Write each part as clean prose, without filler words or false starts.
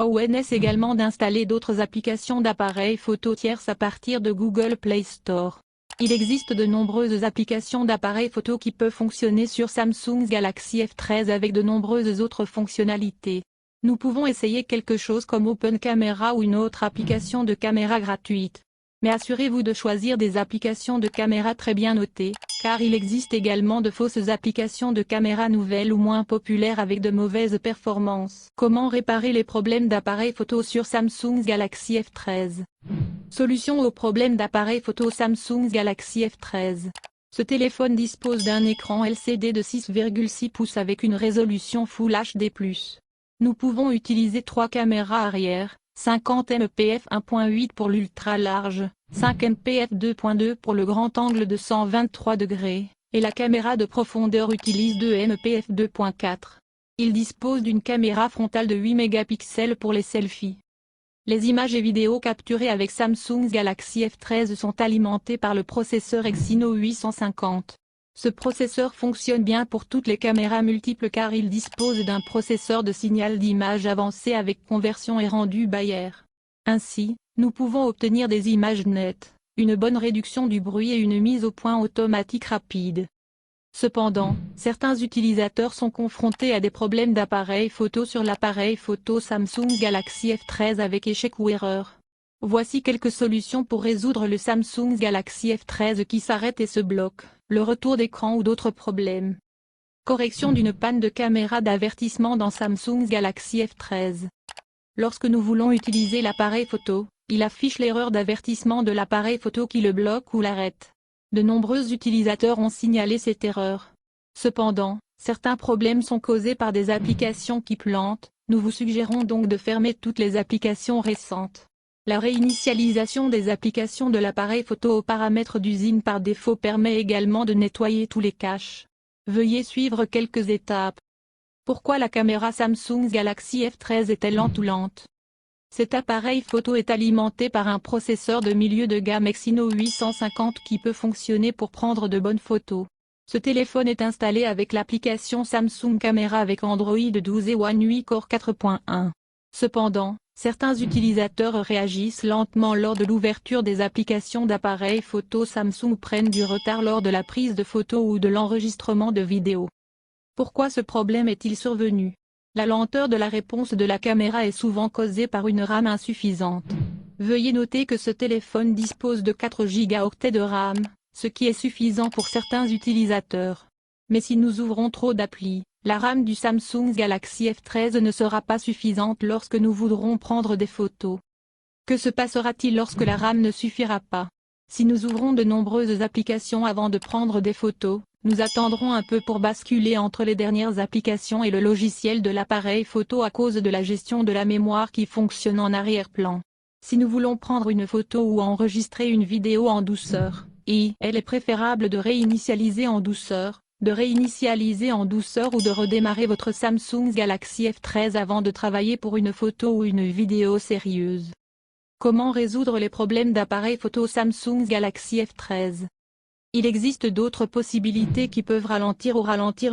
ONS également d'installer d'autres applications d'appareils photo tierces à partir de Google Play Store. Il existe de nombreuses applications d'appareils photo qui peuvent fonctionner sur Samsung Galaxy F13 avec de nombreuses autres fonctionnalités. Nous pouvons essayer quelque chose comme Open Camera ou une autre application de caméra gratuite. Mais assurez-vous de choisir des applications de caméra très bien notées, car il existe également de fausses applications de caméra nouvelles ou moins populaires avec de mauvaises performances. Comment réparer les problèmes d'appareil photo sur Samsung Galaxy F13? Solution aux problèmes d'appareil photo Samsung Galaxy F13. Ce téléphone dispose d'un écran LCD de 6,6 pouces avec une résolution Full HD+. Nous pouvons utiliser 3 caméras arrière, 50 MP f1.8 pour l'ultra large, 5 MP f2.2 pour le grand angle de 123 degrés, et la caméra de profondeur utilise 2 MP f2.4. Il dispose d'une caméra frontale de 8 mégapixels pour les selfies. Les images et vidéos capturées avec Samsung Galaxy F13 sont alimentées par le processeur Exynos 850. Ce processeur fonctionne bien pour toutes les caméras multiples car il dispose d'un processeur de signal d'image avancé avec conversion et rendu Bayer. Ainsi, nous pouvons obtenir des images nettes, une bonne réduction du bruit et une mise au point automatique rapide. Cependant, certains utilisateurs sont confrontés à des problèmes d'appareil photo sur l'appareil photo Samsung Galaxy F13 avec échec ou erreur. Voici quelques solutions pour résoudre le Samsung Galaxy F13 qui s'arrête et se bloque, le retour d'écran ou d'autres problèmes. Correction d'une panne de caméra d'avertissement dans Samsung Galaxy F13. Lorsque nous voulons utiliser l'appareil photo, il affiche l'erreur d'avertissement de l'appareil photo qui le bloque ou l'arrête. De nombreux utilisateurs ont signalé cette erreur. Cependant, certains problèmes sont causés par des applications qui plantent, nous vous suggérons donc de fermer toutes les applications récentes. La réinitialisation des applications de l'appareil photo aux paramètres d'usine par défaut permet également de nettoyer tous les caches. Veuillez suivre quelques étapes. Pourquoi la caméra Samsung Galaxy F13 est-elle lente ou lente? Cet appareil photo est alimenté par un processeur de milieu de gamme Exynos 850 qui peut fonctionner pour prendre de bonnes photos. Ce téléphone est installé avec l'application Samsung Camera avec Android 12 et One UI Core 4.1. Cependant, certains utilisateurs réagissent lentement lors de l'ouverture des applications d'appareils photo Samsung ou prennent du retard lors de la prise de photos ou de l'enregistrement de vidéos. Pourquoi ce problème est-il survenu? La lenteur de la réponse de la caméra est souvent causée par une RAM insuffisante. Veuillez noter que ce téléphone dispose de 4 Go de RAM, ce qui est suffisant pour certains utilisateurs. Mais si nous ouvrons trop d'applis, la RAM du Samsung Galaxy F13 ne sera pas suffisante lorsque nous voudrons prendre des photos. Que se passera-t-il lorsque la RAM ne suffira pas? Si nous ouvrons de nombreuses applications avant de prendre des photos, nous attendrons un peu pour basculer entre les dernières applications et le logiciel de l'appareil photo à cause de la gestion de la mémoire qui fonctionne en arrière-plan. Si nous voulons prendre une photo ou enregistrer une vidéo en douceur, il est préférable de réinitialiser en douceur, ou de redémarrer votre Samsung Galaxy F13 avant de travailler pour une photo ou une vidéo sérieuse. Comment résoudre les problèmes d'appareil photo Samsung Galaxy F13? Il existe d'autres possibilités qui peuvent ralentir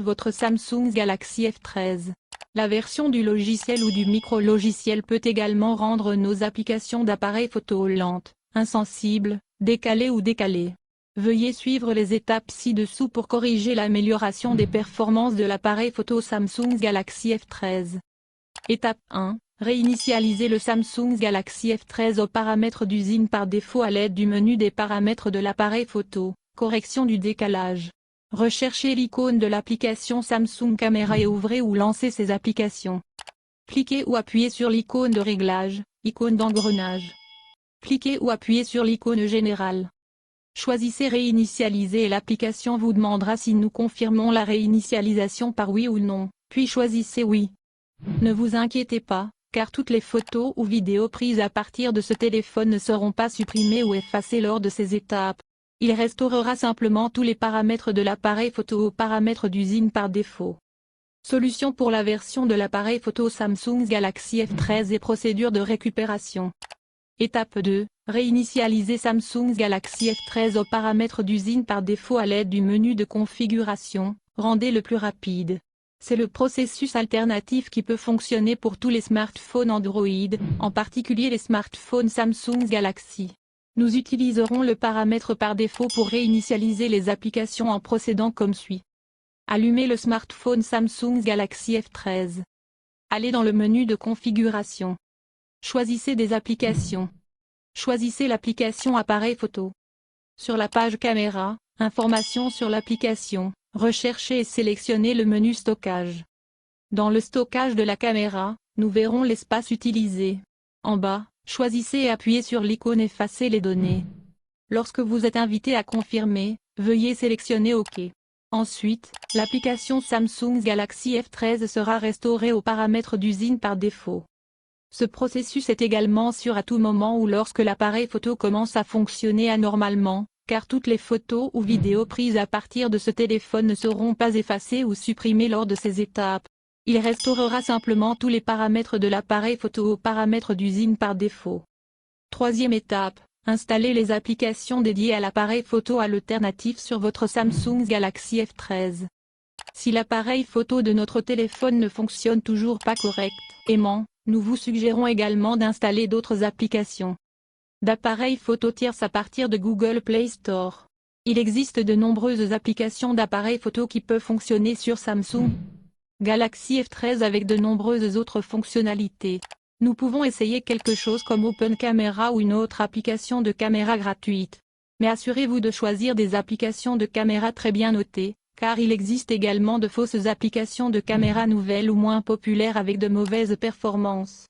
votre Samsung Galaxy F13. La version du logiciel ou du micro-logiciel peut également rendre nos applications d'appareil photo lentes, insensibles, décalées ou décalées. Veuillez suivre les étapes ci-dessous pour corriger l'amélioration des performances de l'appareil photo Samsung Galaxy F13. Étape 1. Réinitialiser le Samsung Galaxy F13 aux paramètres d'usine par défaut à l'aide du menu des paramètres de l'appareil photo. Correction du décalage. Recherchez l'icône de l'application Samsung Camera et ouvrez ou lancez ces applications. Cliquez ou appuyez sur l'icône de réglage, icône d'engrenage. Cliquez ou appuyez sur l'icône générale. Choisissez réinitialiser et l'application vous demandera si nous confirmons la réinitialisation par oui ou non, puis choisissez oui. Ne vous inquiétez pas, car toutes les photos ou vidéos prises à partir de ce téléphone ne seront pas supprimées ou effacées lors de ces étapes. Il restaurera simplement tous les paramètres de l'appareil photo aux paramètres d'usine par défaut. Solution pour la version de l'appareil photo Samsung Galaxy F13 et procédure de récupération. Étape 2. Réinitialiser Samsung Galaxy F13 aux paramètres d'usine par défaut à l'aide du menu de configuration, rendez-le plus rapide. C'est le processus alternatif qui peut fonctionner pour tous les smartphones Android, en particulier les smartphones Samsung Galaxy. Nous utiliserons le paramètre par défaut pour réinitialiser les applications en procédant comme suit. Allumez le smartphone Samsung Galaxy F13. Allez dans le menu de configuration. Choisissez des applications. Choisissez l'application appareil photo. Sur la page caméra, informations sur l'application, recherchez et sélectionnez le menu stockage. Dans le stockage de la caméra, nous verrons l'espace utilisé. En bas, choisissez et appuyez sur l'icône Effacer les données. Lorsque vous êtes invité à confirmer, veuillez sélectionner OK. Ensuite, l'application Samsung Galaxy F13 sera restaurée aux paramètres d'usine par défaut. Ce processus est également sûr à tout moment ou lorsque l'appareil photo commence à fonctionner anormalement, car toutes les photos ou vidéos prises à partir de ce téléphone ne seront pas effacées ou supprimées lors de ces étapes. Il restaurera simplement tous les paramètres de l'appareil photo aux paramètres d'usine par défaut. Troisième étape, installez les applications dédiées à l'appareil photo alternatif sur votre Samsung Galaxy F13. Si l'appareil photo de notre téléphone ne fonctionne toujours pas correctement, nous vous suggérons également d'installer d'autres applications d'appareils photo tierces à partir de Google Play Store. Il existe de nombreuses applications d'appareils photo qui peuvent fonctionner sur Samsung Galaxy F13 avec de nombreuses autres fonctionnalités. Nous pouvons essayer quelque chose comme Open Camera ou une autre application de caméra gratuite. Mais assurez-vous de choisir des applications de caméra très bien notées, car il existe également de fausses applications de caméra nouvelles ou moins populaires avec de mauvaises performances.